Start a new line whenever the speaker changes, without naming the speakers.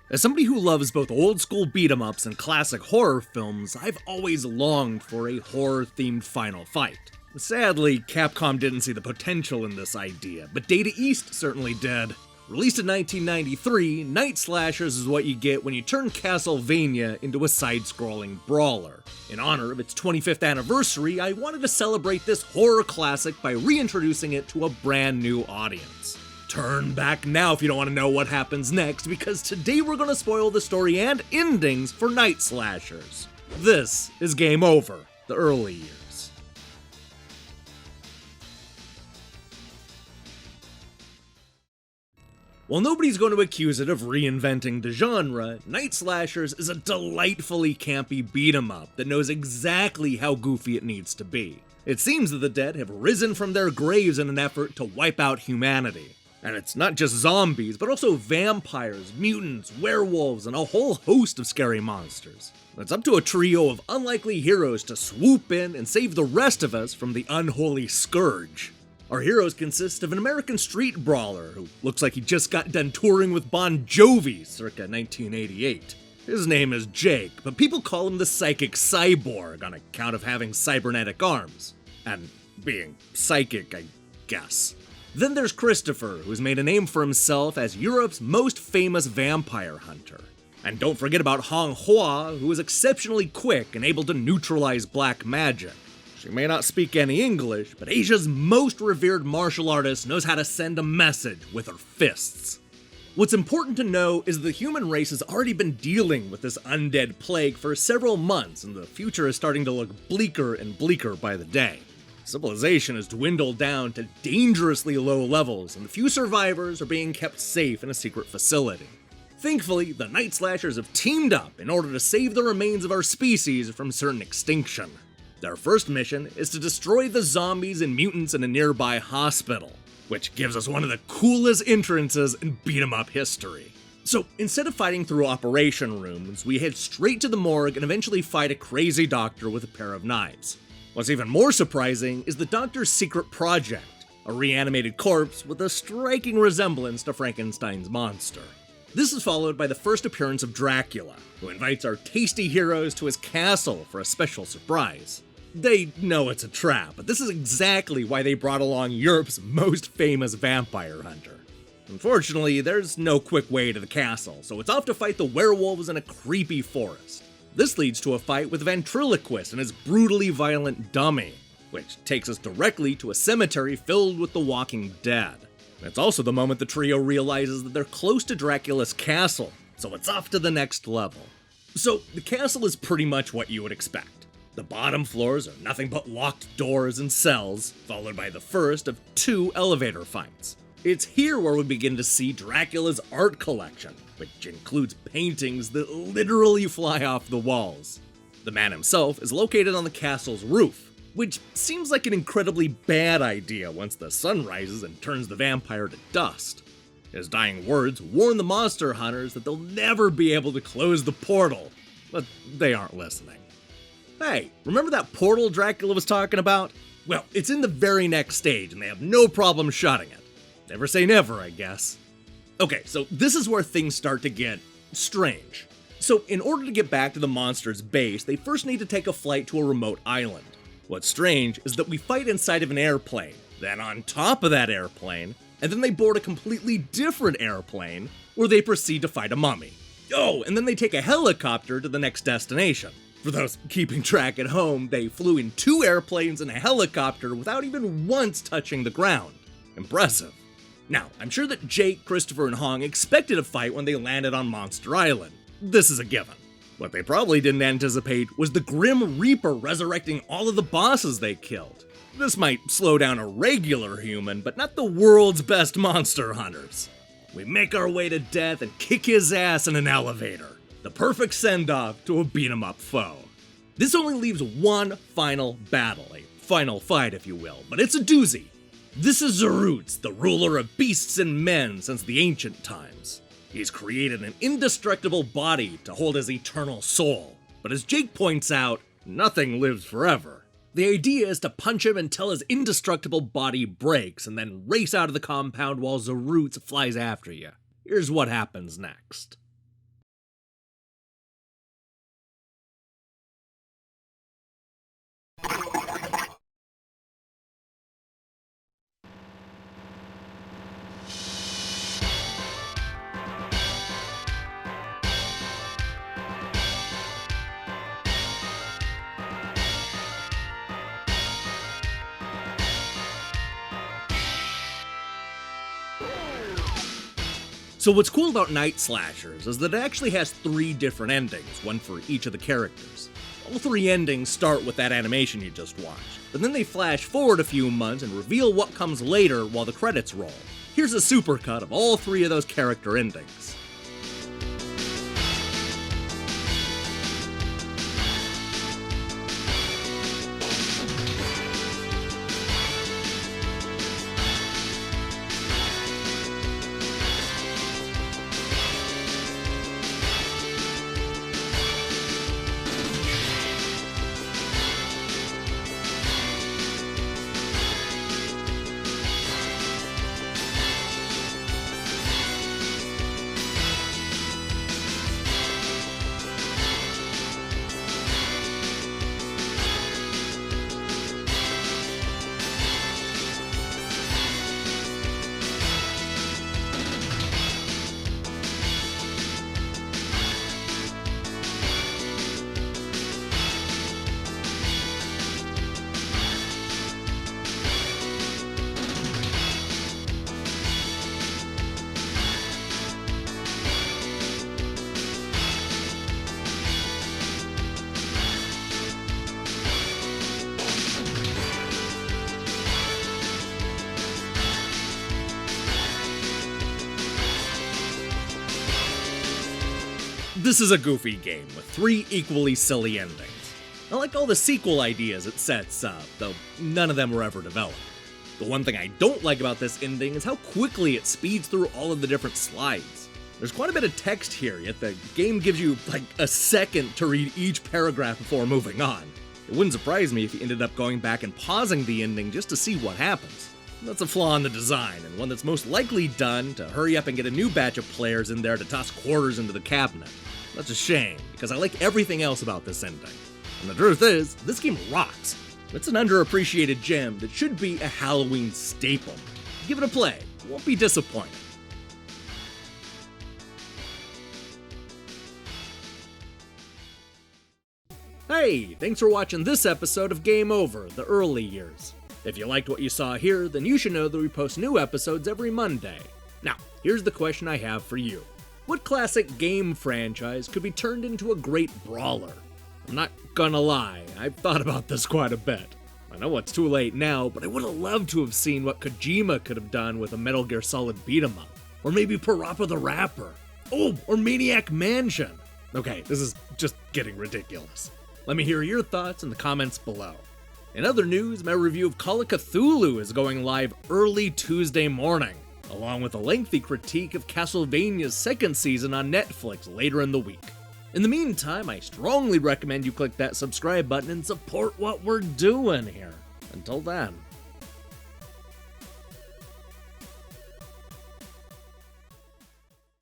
As somebody who loves both old-school beat-em-ups and classic horror films, I've always longed for a horror-themed final fight. Sadly, Capcom didn't see the potential in this idea, but Data East certainly did. Released in 1993, Night Slashers is what you get when you turn Castlevania into a side-scrolling brawler. In honor of its 25th anniversary, I wanted to celebrate this horror classic by reintroducing it to a brand new audience. Turn back now if you don't want to know what happens next, because today we're going to spoil the story and endings for Night Slashers. This is Game Over, the early years. While nobody's going to accuse it of reinventing the genre, Night Slashers is a delightfully campy beat-em-up that knows exactly how goofy it needs to be. It seems that the dead have risen from their graves in an effort to wipe out humanity. And it's not just zombies, but also vampires, mutants, werewolves, and a whole host of scary monsters. It's up to a trio of unlikely heroes to swoop in and save the rest of us from the unholy scourge. Our heroes consist of an American street brawler who looks like he just got done touring with Bon Jovi circa 1988. His name is Jake, but people call him the psychic cyborg on account of having cybernetic arms. And being psychic, I guess. Then there's Christopher, who's made a name for himself as Europe's most famous vampire hunter. And don't forget about Hong Hua, who is exceptionally quick and able to neutralize black magic. She may not speak any English, but Asia's most revered martial artist knows how to send a message with her fists. What's important to know is the human race has already been dealing with this undead plague for several months, and the future is starting to look bleaker and bleaker by the day. Civilization has dwindled down to dangerously low levels, and the few survivors are being kept safe in a secret facility. Thankfully, the Night Slashers have teamed up in order to save the remains of our species from certain extinction. Their first mission is to destroy the zombies and mutants in a nearby hospital, which gives us one of the coolest entrances in beat-em-up history. So instead of fighting through operation rooms, we head straight to the morgue and eventually fight a crazy doctor with a pair of knives. What's even more surprising is the Doctor's secret project, a reanimated corpse with a striking resemblance to Frankenstein's monster. This is followed by the first appearance of Dracula, who invites our tasty heroes to his castle for a special surprise. They know it's a trap, but this is exactly why they brought along Europe's most famous vampire hunter. Unfortunately, there's no quick way to the castle, so it's off to fight the werewolves in a creepy forest. This leads to a fight with Ventriloquist and his brutally violent dummy, which takes us directly to a cemetery filled with the walking dead. It's also the moment the trio realizes that they're close to Dracula's castle, so it's off to the next level. So, the castle is pretty much what you would expect. The bottom floors are nothing but locked doors and cells, followed by the first of two elevator fights. It's here where we begin to see Dracula's art collection, which includes paintings that literally fly off the walls. The man himself is located on the castle's roof, which seems like an incredibly bad idea once the sun rises and turns the vampire to dust. His dying words warn the monster hunters that they'll never be able to close the portal, but they aren't listening. Hey, remember that portal Dracula was talking about? Well, it's in the very next stage and they have no problem shutting it. Never say never, I guess. Okay, so this is where things start to get strange. So in order to get back to the monster's base, they first need to take a flight to a remote island. What's strange is that we fight inside of an airplane, then on top of that airplane, and then they board a completely different airplane, where they proceed to fight a mummy. Oh, and then they take a helicopter to the next destination. For those keeping track at home, they flew in 2 airplanes and a helicopter without even once touching the ground. Impressive. Now, I'm sure that Jake, Christopher, and Hong expected a fight when they landed on Monster Island. This is a given. What they probably didn't anticipate was the Grim Reaper resurrecting all of the bosses they killed. This might slow down a regular human, but not the world's best monster hunters. We make our way to death and kick his ass in an elevator. The perfect send-off to a beat-em-up foe. This only leaves one final battle, a final fight if you will, but it's a doozy. This is Zarutz, the ruler of beasts and men since the ancient times. He's created an indestructible body to hold his eternal soul, but as Jake points out, nothing lives forever. The idea is to punch him until his indestructible body breaks and then race out of the compound while Zarutz flies after you. Here's what happens next. So what's cool about Night Slashers is that it actually has 3 different endings, one for each of the characters. All 3 endings start with that animation you just watched, but then they flash forward a few months and reveal what comes later while the credits roll. Here's a supercut of all 3 of those character endings. This is a goofy game with 3 equally silly endings. I like all the sequel ideas it sets up, though none of them were ever developed. The one thing I don't like about this ending is how quickly it speeds through all of the different slides. There's quite a bit of text here, yet the game gives you like a second to read each paragraph before moving on. It wouldn't surprise me if you ended up going back and pausing the ending just to see what happens. That's a flaw in the design, and one that's most likely done to hurry up and get a new batch of players in there to toss quarters into the cabinet. That's a shame, because I like everything else about this ending. And the truth is, this game rocks. It's an underappreciated gem that should be a Halloween staple. Give it a play, you won't be disappointed. Hey, thanks for watching this episode of Game Over, The Early Years. If you liked what you saw here, then you should know that we post new episodes every Monday. Now, here's the question I have for you. What classic game franchise could be turned into a great brawler? I'm not gonna lie, I've thought about this quite a bit. I know it's too late now, but I would have loved to have seen what Kojima could have done with a Metal Gear Solid beat-em-up. Or maybe Parappa the Rapper. Oh, or Maniac Mansion. Okay, this is just getting ridiculous. Let me hear your thoughts in the comments below. In other news, my review of Call of Cthulhu is going live early Tuesday morning, along with a lengthy critique of Castlevania's 2nd season on Netflix later in the week. In the meantime, I strongly recommend you click that subscribe button and support what we're doing here. Until then.